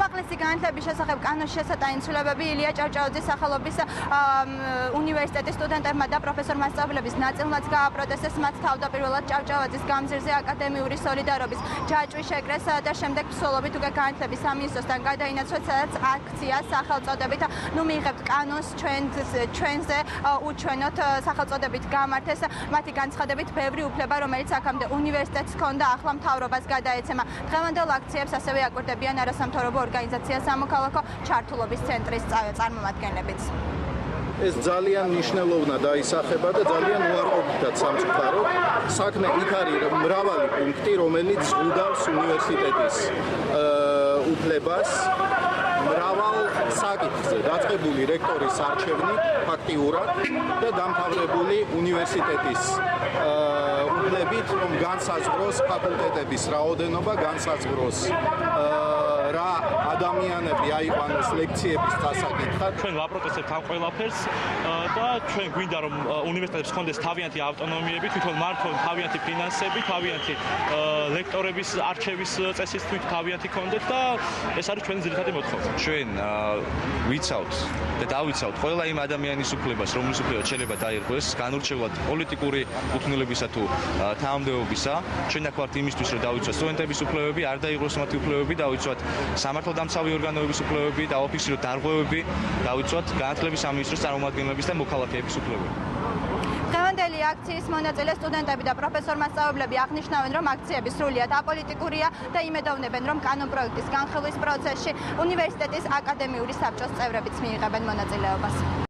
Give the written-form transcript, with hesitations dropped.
უმაღლესი განათლების შესახებ კანონის შესატანცულებები ილია ჭავჭავაძის სახელობის უნივერსიტეტის სტუდენტებმა და პროფესორ-მასწავლებლების ნაწილმაც გააპროტესტეს მათ თავდაპირველად ჭავჭავაძის გამზირზე აკადემიური სოლიდარობის ჯაჭვი შეკრეს და შემდეგ მსვლელობით უკვე განათლების სამინისტროსთან გადაინაცვლეს სადაც აქცია სახელწოდებით ნუ მიიღებთ კანონს ჩვენზე უჩვენოთ სახელწოდებით გამართეს მათი განცხადებით ბევრი უფლება რომელიც აქამდე უნივერსიტეტს ჰქონდა ახლა მთავრობას გადაეცემა დღევანდელ აქციებს ასევე აკვირდებიან არასამთავრობო ორგანიზაცია სამოქალაქო ჩართულობის ცენტრის წარმომადგენლებიც ეს ძალიან მნიშვნელოვნად დაისახება და ძალიან უარყოფითად სამწუხაროდ საქმე იქ არის მრავალი პუნქტი რომელიც უდავს უნივერსიტეტის უფლებას მრავალ საკითხზე დაწყებული რექტორის არჩევნი ფაქტიურად და დამთავრებული უნივერსიტეტის უფლებით რომ განსაზღვროს ფაკულტეტების რაოდენობა განსაზღვროს რა ადამიანები აიყვანოს ლექციების დასაკითხად ჩვენ ვაპროტესტებთ ამ ყველაფერს და ჩვენ გვინდა რომ უნივერსიტეტებს ჰქონდეს თავიანთი ავტონომიები თვითონ მართონ თავიანთი ფინანსები თავიანთი ლექტორების არჩევის წესისთვის თავიანთი ჰქონდეთ და ეს არის ჩვენი ძირითადი მოთხოვნა ჩვენ ვიცავთ და დავიცავთ ყველა იმ ადამიანის უფლებას რომლის უფლება შეიძლება დაირღვეს განურჩევლად პოლიტიკური უთნოლებისა თუ თანამდებობისა ჩვენ აქ ვართ იმისთვის რომ დავიცვათ სტუდენტების უფლებები არ დაიღოს მათი უფლებები დავიცვათ სამართალდამცავი ორგანოების უფლებები დავაფიქსიროთ დარღვევები დავიცვათ განათლების სამინისტროს წარმომადგენლების და მოქალაქეების უფლებები დღევანდელი აქციის მონაწილე სტუდენტები და პროფესორ-მასწავლებლები აღნიშნავენ რომ აქციები სრულიად აპოლიტიკურია და იმედოვნებენ რომ კანონ პროექტის განხილვის პროცესში უნივერსიტეტის აკადემიური საბჭოს წევრებიც მიიღებენ მონაწილეობას